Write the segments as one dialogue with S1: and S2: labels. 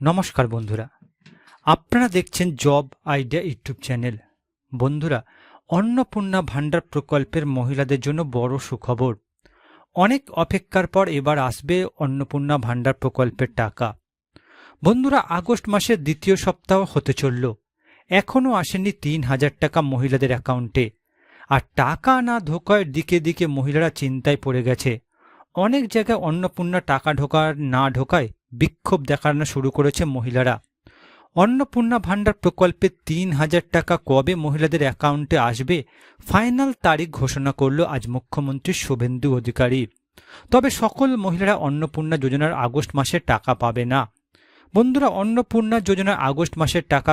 S1: নমস্কার বন্ধুরা, আপনারা দেখছেন জব আইডিয়া ইউটিউব চ্যানেল। বন্ধুরা, অন্নপূর্ণা ভাণ্ডার প্রকল্পের মহিলাদের জন্য বড় সুখবর। অনেক অপেক্ষার পর এবার আসবে অন্নপূর্ণা ভাণ্ডার প্রকল্পের টাকা। বন্ধুরা, আগস্ট মাসের দ্বিতীয় সপ্তাহ হতে চলল, এখনও আসেনি ৩,০০০ টাকা মহিলাদের অ্যাকাউন্টে। আর টাকা না ঢোকার দিকে দিকে মহিলারা চিন্তায় পড়ে গেছে। অনেক জায়গায় অন্নপূর্ণা টাকা না ঢোকায় বিক্ষোভ দেখানো শুরু করেছে মহিলারা। অন্নপূর্ণা ভাণ্ডার প্রকল্পে ৩,০০০ টাকা কবে মহিলাদের অ্যাকাউন্টে আসবে ফাইনাল তারিখ ঘোষণা করল আজ মুখ্যমন্ত্রী শুভেন্দু অধিকারী। তবে সকল মহিলারা অন্নপূর্ণা যোজনার আগস্ট মাসে টাকা পাবে না। বন্ধুরা, অন্নপূর্ণা যোজনার আগস্ট মাসের টাকা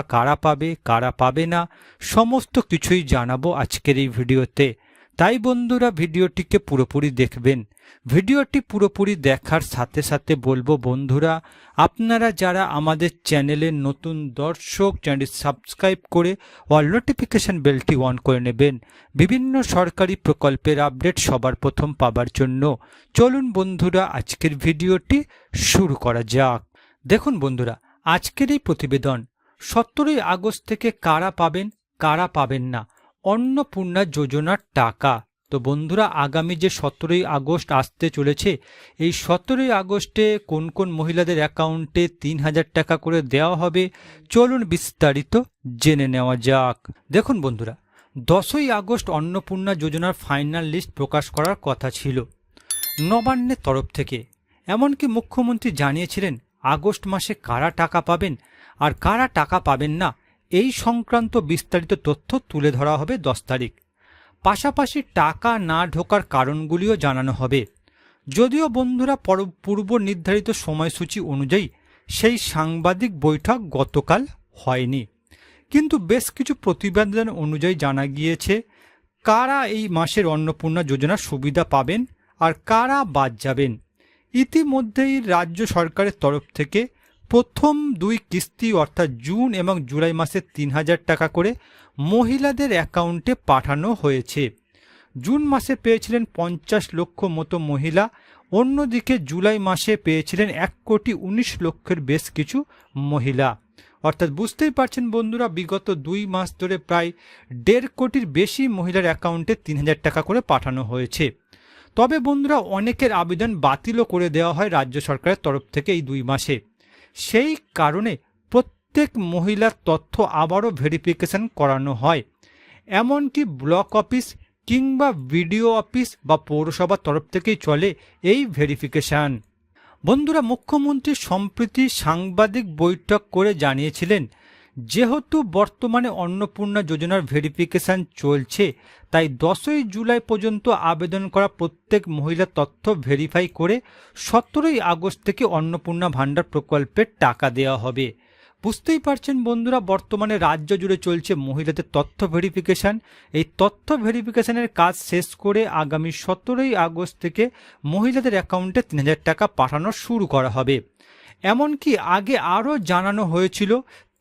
S1: কারা পাবে না সমস্ত কিছুই জানাবো আজকের এই ভিডিওতে। তাই বন্ধুরা, ভিডিওটিকে পুরোপুরি দেখবেন। ভিডিওটি পুরোপুরি দেখার সাথে সাথে বলবো বন্ধুরা, আপনারা যারা আমাদের চ্যানেলের নতুন দর্শক, চ্যানেলটি সাবস্ক্রাইব করে অল নোটিফিকেশন বেলটি অন করে নেবেন বিভিন্ন সরকারি প্রকল্পের আপডেট সবার প্রথম পাবার জন্য। চলুন বন্ধুরা, আজকের ভিডিওটি শুরু করা যাক। দেখুন বন্ধুরা, আজকের এই প্রতিবেদন 17 আগস্ট থেকে কারা পাবেন না অন্নপূর্ণা যোজনার টাকা। তো বন্ধুরা, আগামী যে 17 আগস্ট আসতে চলেছে, এই 17 আগস্টে কোন কোন মহিলাদের অ্যাকাউন্টে ৩,০০০ টাকা করে দেওয়া হবে, চলুন বিস্তারিত জেনে নেওয়া যাক। দেখুন বন্ধুরা, 10 আগস্ট অন্নপূর্ণা যোজনার ফাইনাল লিস্ট প্রকাশ করার কথা ছিল নবান্নের তরফ থেকে। এমনকি মুখ্যমন্ত্রী জানিয়েছিলেন আগস্ট মাসে কারা টাকা পাবেন আর কারা টাকা পাবেন না এই সংক্রান্ত বিস্তারিত তথ্য তুলে ধরা হবে 10 তারিখ। পাশাপাশি টাকা না ঢোকার কারণগুলিও জানানো হবে। যদিও বন্ধুরা, পূর্ব নির্ধারিত সময়সূচি অনুযায়ী সেই সাংবাদিক বৈঠক গতকাল হয়নি, কিন্তু বেশ কিছু প্রতিবেদন অনুযায়ী জানা গিয়েছে কারা এই মাসের অন্নপূর্ণা যোজনার সুবিধা পাবেন আর কারা বাদ যাবেন। ইতিমধ্যেই রাজ্য সরকারের তরফ থেকে প্রথম 2 কিস্তি অর্থাৎ জুন এবং জুলাই মাসে ৩,০০০ টাকা করে মহিলাদের অ্যাকাউন্টে পাঠানো হয়েছে। জুন মাসে পেয়েছিলেন 50 লক্ষ মতো মহিলা, অন্যদিকে জুলাই মাসে পেয়েছিলেন 1,19,00,000 বেশ কিছু মহিলা। অর্থাৎ বুঝতেই পারছেন বন্ধুরা, বিগত 2 মাস ধরে প্রায় 1.5 কোটির বেশি মহিলার অ্যাকাউন্টে ৩,০০০ টাকা করে পাঠানো হয়েছে। তবে বন্ধুরা, অনেকের আবেদন বাতিলও করে দেওয়া হয় রাজ্য সরকারের তরফ থেকে এই 2 মাসে। সেই কারণে প্রত্যেক মহিলার তথ্য আবারও ভেরিফিকেশন করানো হয়। এমনকি ব্লক অফিস কিংবা বিডিও অফিস বা পৌরসভার তরফ থেকেই চলে এই ভেরিফিকেশন। বন্ধুরা, মুখ্যমন্ত্রী সম্প্রতি সাংবাদিক বৈঠক করে জানিয়েছিলেন যেহেতু বর্তমানে অন্নপূর্ণা যোজনার ভেরিফিকেশন চলছে, তাই 10 জুলাই পর্যন্ত আবেদন করা প্রত্যেক মহিলার তথ্য ভেরিফাই করে 17 আগস্ট থেকে অন্নপূর্ণা ভাণ্ডার প্রকল্পের টাকা দেওয়া হবে। বুঝতেই পারছেন বন্ধুরা, বর্তমানে রাজ্য জুড়ে চলছে মহিলাদের তথ্য ভেরিফিকেশন। এই তথ্য ভেরিফিকেশনের কাজ শেষ করে আগামী 17 আগস্ট থেকে মহিলাদের অ্যাকাউন্টে ৩,০০০ টাকা পাঠানো শুরু করা হবে। এমনকি আগে আরও জানানো হয়েছিল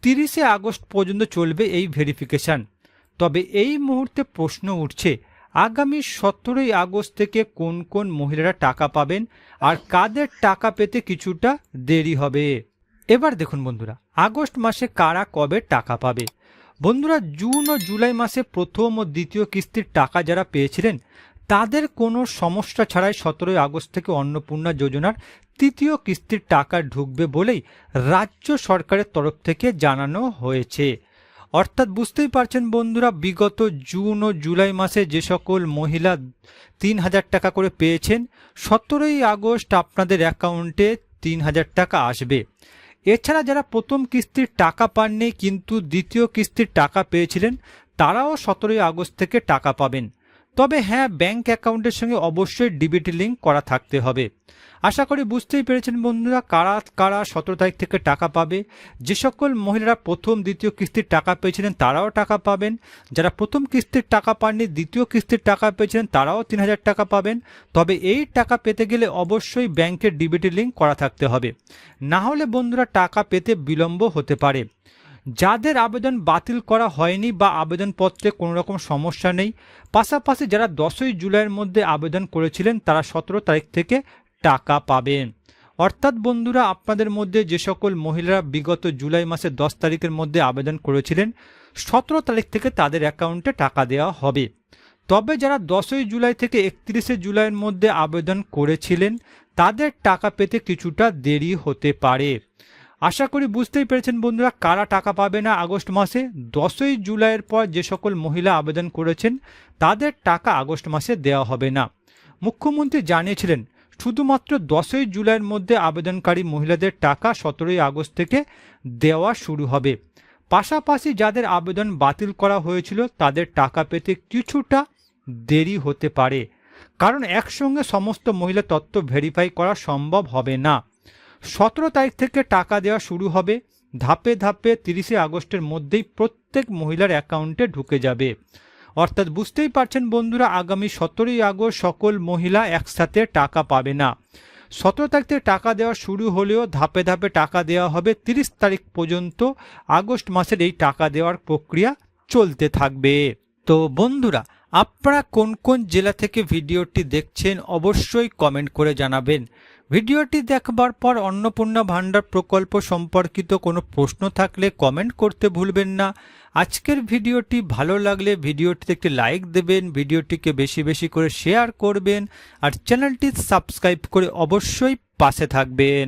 S1: 30 আগস্ট পর্যন্ত চলবে এই ভেরিফিকেশন। তবে এই মুহূর্তে প্রশ্ন উঠছে আগামী 17 আগস্ট থেকে কোন কোন মহিলারা টাকা পাবেন আর কাদের টাকা পেতে কিছুটা দেরি হবে। এবার দেখুন বন্ধুরা, আগস্ট মাসে কারা কবে টাকা পাবে। বন্ধুরা, জুন ও জুলাই মাসে প্রথম ও দ্বিতীয় কিস্তির টাকা যারা পেয়েছিলেন তাদের কোনো সমস্যা ছাড়াই 17 আগস্ট থেকে অন্নপূর্ণা যোজনার তৃতীয় কিস্তির টাকা ঢুকবে বলেই রাজ্য সরকারের তরফ থেকে জানানো হয়েছে। অর্থাৎ বুঝতেই পারছেন বন্ধুরা, বিগত জুন ও জুলাই মাসে যে সকল মহিলা ৩,০০০ টাকা করে পেয়েছেন, 17 আগস্ট আপনাদের অ্যাকাউন্টে ৩,০০০ টাকা আসবে। এছাড়া যারা প্রথম কিস্তির টাকা পাননি কিন্তু দ্বিতীয় কিস্তির টাকা পেয়েছিলেন, তারাও 17 আগস্ট থেকে টাকা পাবেন। তবে হ্যাঁ, ব্যাংক অ্যাকাউন্টের সঙ্গে অবশ্যই ডিবিটি লিঙ্ক করা থাকতে হবে। আশা করি বুঝতেই পেরেছেন বন্ধুরা কারা কারা 17 তারিখ থেকে টাকা পাবে। যে সকল মহিলারা প্রথম দ্বিতীয় কিস্তির টাকা পেয়েছিলেন তারাও টাকা পাবেন। যারা প্রথম কিস্তির টাকা পাননি, দ্বিতীয় কিস্তির টাকা পেয়েছিলেন, তারাও ৩,০০০ টাকা পাবেন। তবে এই টাকা পেতে গেলে অবশ্যই ব্যাংকের ডিবিটি লিঙ্ক করা থাকতে হবে, না হলে বন্ধুরা টাকা পেতে বিলম্ব হতে পারে। যাদের আবেদন বাতিল করা হয়নি বা আবেদনপত্রে কোনো রকম সমস্যা নেই, পাশাপাশি যারা 10 জুলাইয়ের মধ্যে আবেদন করেছিলেন তারা 17 তারিখ থেকে টাকা পাবেন। অর্থাৎ বন্ধুরা, আপনাদের মধ্যে যে সকল মহিলারা বিগত জুলাই মাসের 10 তারিখের মধ্যে আবেদন করেছিলেন, 17 তারিখ থেকে তাদের অ্যাকাউন্টে টাকা দেওয়া হবে। তবে যারা 10ই জুলাই থেকে 31শে জুলাইয়ের মধ্যে আবেদন করেছিলেন, তাদের টাকা পেতে কিছুটা দেরি হতে পারে। আশা করি বুঝতেই পেরেছেন বন্ধুরা, কারা টাকা পাবে না আগস্ট মাসে। 10ই জুলাইয়ের পর যে সকল মহিলা আবেদন করেছেন, তাদের টাকা আগস্ট মাসে দেওয়া হবে না। মুখ্যমন্ত্রী জানিয়েছিলেন শুধুমাত্র 10ই জুলাইয়ের মধ্যে আবেদনকারী মহিলাদের টাকা 17ই আগস্ট থেকে দেওয়া শুরু হবে। পাশাপাশি যাদের আবেদন বাতিল করা হয়েছিল, তাদের টাকা পেতে কিছুটা দেরি হতে পারে, কারণ একসঙ্গে সমস্ত মহিলা তথ্য ভেরিফাই করা সম্ভব হবে না। 17 তারিখ থেকে টাকা দেওয়া শুরু হবে। ধাপে ধাপে 30শে আগস্টের মধ্যেই প্রত্যেক মহিলার অ্যাকাউন্টে ঢুকে যাবে। অর্থাৎ বুঝতেই পারছেন বন্ধুরা, আগামী 17ই আগস্ট সকল মহিলা একসাথে টাকা পাবে না। 17 তারিখ থেকে টাকা দেওয়া শুরু হলেও ধাপে ধাপে টাকা দেওয়া হবে। 30 তারিখ পর্যন্ত আগস্ট মাসের এই টাকা দেওয়ার প্রক্রিয়া চলতে থাকবে। তো বন্ধুরা, আপনারা কোন কোন জেলা থেকে ভিডিওটি দেখছেন অবশ্যই কমেন্ট করে জানাবেন। ভিডিওটি দেখবার পর অন্নপূর্ণা ভান্ডার প্রকল্প সম্পর্কিত কোনো প্রশ্ন থাকলে কমেন্ট করতে ভুলবেন না। আজকের ভিডিওটি ভালো লাগলে ভিডিওটিতে একটি লাইক দেবেন, ভিডিওটিকে বেশি বেশি করে শেয়ার করবেন, আর চ্যানেলটি সাবস্ক্রাইব করে অবশ্যই পাশে থাকবেন।